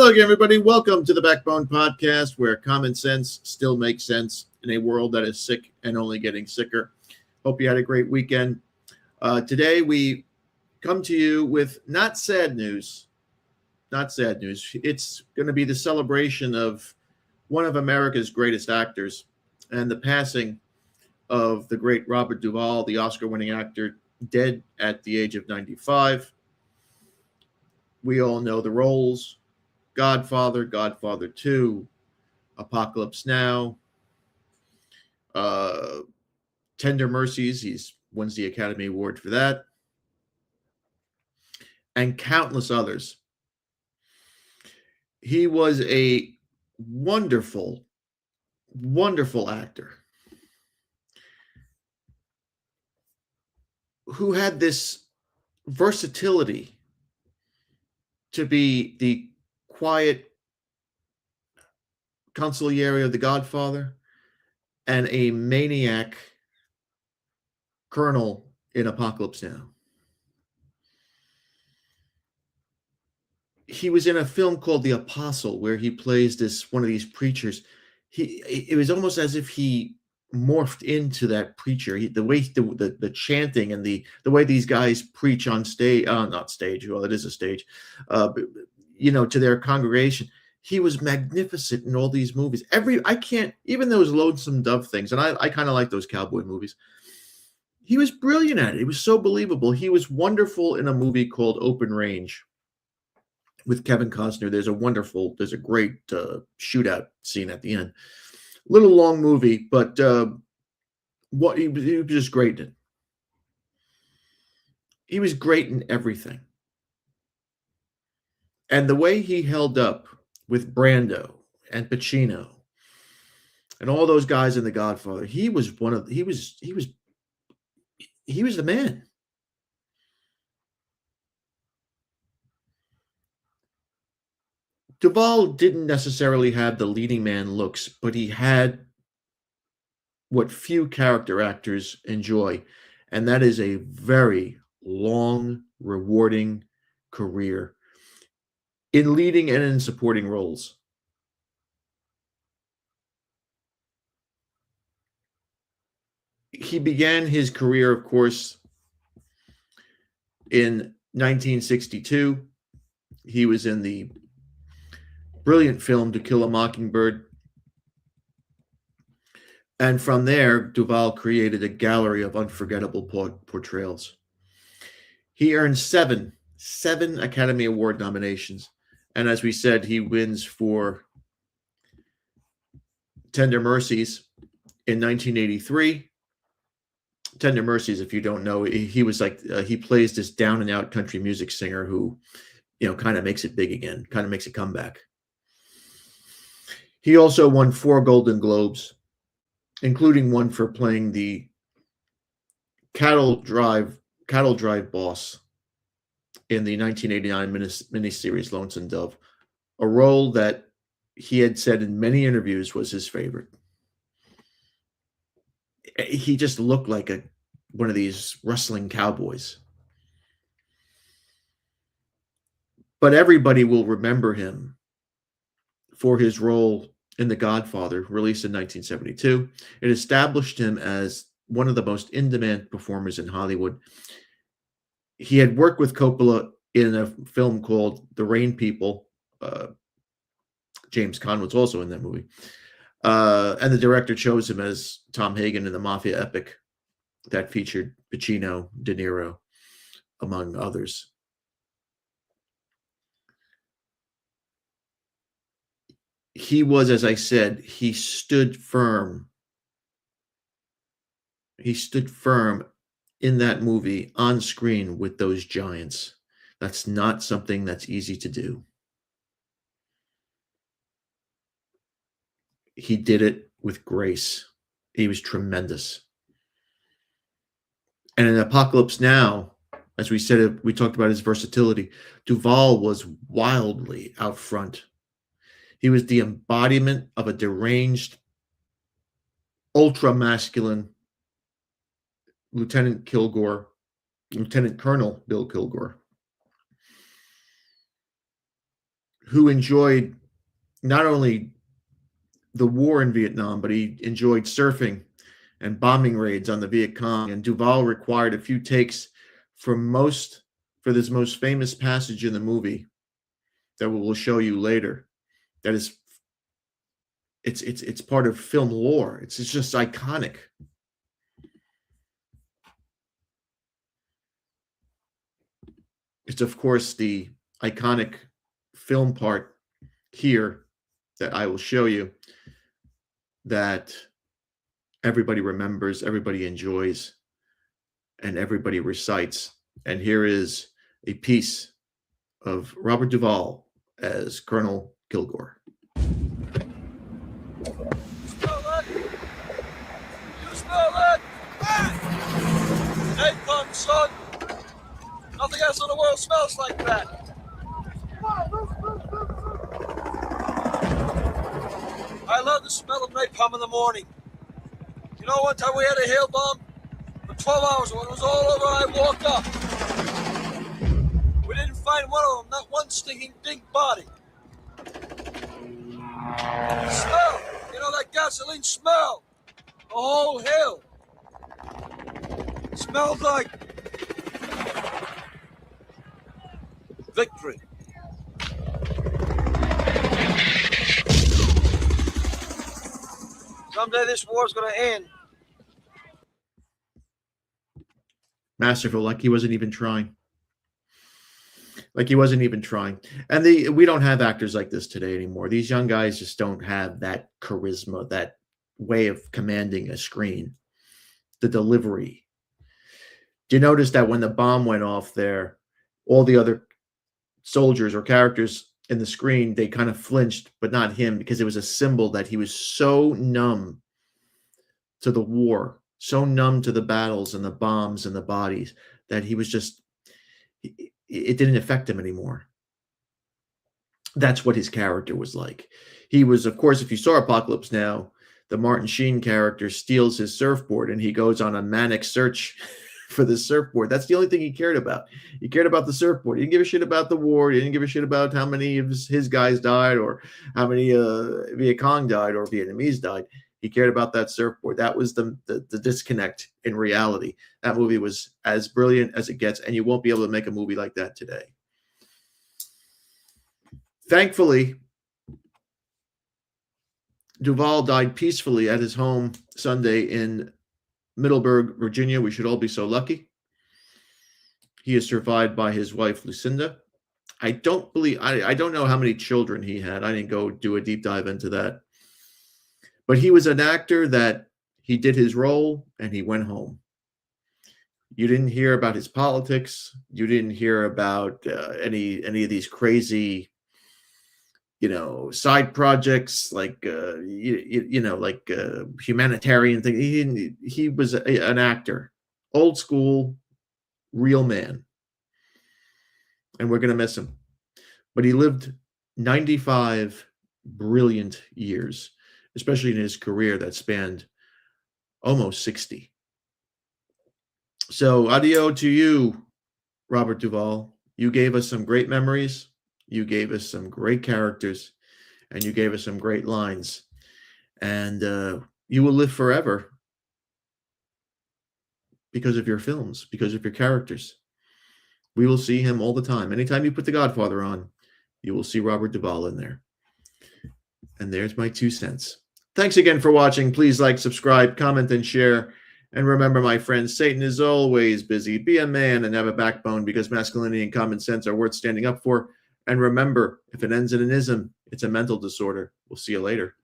Hello again, everybody. Welcome to the Backbone Podcast, where common sense still makes sense in a world that is sick and only getting sicker. Hope you had a great weekend. Today, we come to you with not sad news. Not sad news. It's going to be the celebration of one of America's greatest actors and the passing of the great Robert Duvall, the Oscar-winning actor, dead at the age of 95. We all know the roles. Godfather, Godfather 2, Apocalypse Now, uh, Tender Mercies, he wins the Academy Award for that, and countless others. He was a wonderful, wonderful actor who had this versatility to be the quiet consigliere of The Godfather and a maniac colonel in Apocalypse Now. He was in a film called The Apostle, where he plays one of these preachers. It was almost as if he morphed into that preacher. The way the chanting and the way these guys preach on stage, not stage, well, it is a stage, to their congregation. He was magnificent in all these movies. Even those Lonesome Dove things, and I kind of like those cowboy movies. He was brilliant at it. It was so believable. He was wonderful in a movie called Open Range with Kevin Costner. There's a great shootout scene at the end. Little long movie, but he was just great in it. He was great in everything. And the way he held up with Brando and Pacino and all those guys in The Godfather, he was the man. Duvall didn't necessarily have the leading man looks, but he had what few character actors enjoy, and that is a very long, rewarding career in leading and in supporting roles. He began his career, of course, in 1962. He was in the brilliant film To Kill a Mockingbird. And from there, Duvall created a gallery of unforgettable portrayals. He earned seven Academy Award nominations. And as we said, he wins for Tender Mercies in 1983. Tender Mercies, if you don't know, he was like, he plays this down and out country music singer who, kind of makes it big again, kind of makes a comeback. He also won 4 Golden Globes, including one for playing the cattle drive boss in the 1989 miniseries Lonesome Dove, a role that he had said in many interviews was his favorite. He just looked like one of these rustling cowboys. But everybody will remember him for his role in The Godfather, released in 1972. It established him as one of the most in-demand performers in Hollywood. He had worked with Coppola in a film called The Rain People. James Caan was also in that movie. And the director chose him as Tom Hagen in the mafia epic that featured Pacino, De Niro, among others. He was, as I said, he stood firm. He stood firm in that movie on screen with those giants. That's not something that's easy to do. He did it with grace. He was tremendous. And in Apocalypse Now, as we said, we talked about his versatility. Duvall was wildly out front. He was the embodiment of a deranged, ultra-masculine Lieutenant Colonel Bill Kilgore. who enjoyed not only the war in Vietnam, but he enjoyed surfing and bombing raids on the Viet Cong. And Duvall required a few takes for this most famous passage in the movie that we will show you later. That is, it's part of film lore. It's just iconic. It's of course the iconic film part here that I will show you that everybody remembers, everybody enjoys, and everybody recites. And here is a piece of Robert Duvall as Colonel Kilgore. Smell that? You smell that? Napalm, son. Nothing else in the world smells like that. I love the smell of napalm in the morning. You know, one time we had a hail bomb for 12 hours. When it was all over, I walked up. We didn't find one of them, not one stinking dink body. Smell, you know that gasoline smell. The whole hill. It smells like victory. Someday this war's gonna end. Masterful, like he wasn't even trying. Like he wasn't even trying. And we don't have actors like this today anymore. These young guys just don't have that charisma, that way of commanding a screen, the delivery. Do you notice that when the bomb went off there, all the other soldiers or characters in the screen, they kind of flinched, but not him, because it was a symbol that he was so numb to the war, so numb to the battles and the bombs and the bodies, that he was just, it didn't affect him anymore. That's what his character was like. He was, of course, if you saw Apocalypse Now, the Martin Sheen character steals his surfboard and he goes on a manic search for the surfboard. That's the only thing he cared about. He cared about the surfboard. He didn't give a shit about the war. He didn't give a shit about how many of his guys died or how many Viet Cong died or Vietnamese died. He cared about that surfboard. That was the disconnect in reality. That movie was as brilliant as it gets, and you won't be able to make a movie like that today. Thankfully, Duvall died peacefully at his home Sunday in Middleburg, Virginia. We should all be so lucky. He is survived by his wife, Lucinda. I don't know how many children he had. I didn't go do a deep dive into that. But he was an actor that he did his role and he went home. You didn't hear about his politics. You didn't hear about any of these crazy, side projects like humanitarian thing. He was an actor, old school, real man, and we're gonna miss him. But he lived 95 brilliant years, especially in his career that spanned almost 60. So adio to you, Robert Duvall. You gave us some great memories. You gave us some great characters, and you gave us some great lines. And you will live forever because of your films, because of your characters. We will see him all the time. Anytime you put The Godfather on, you will see Robert Duvall in there. And there's my 2 cents. Thanks again for watching. Please like, subscribe, comment, and share. And remember, my friends, Satan is always busy. Be a man and have a backbone, because masculinity and common sense are worth standing up for. And remember, if it ends in an ism, it's a mental disorder. We'll see you later.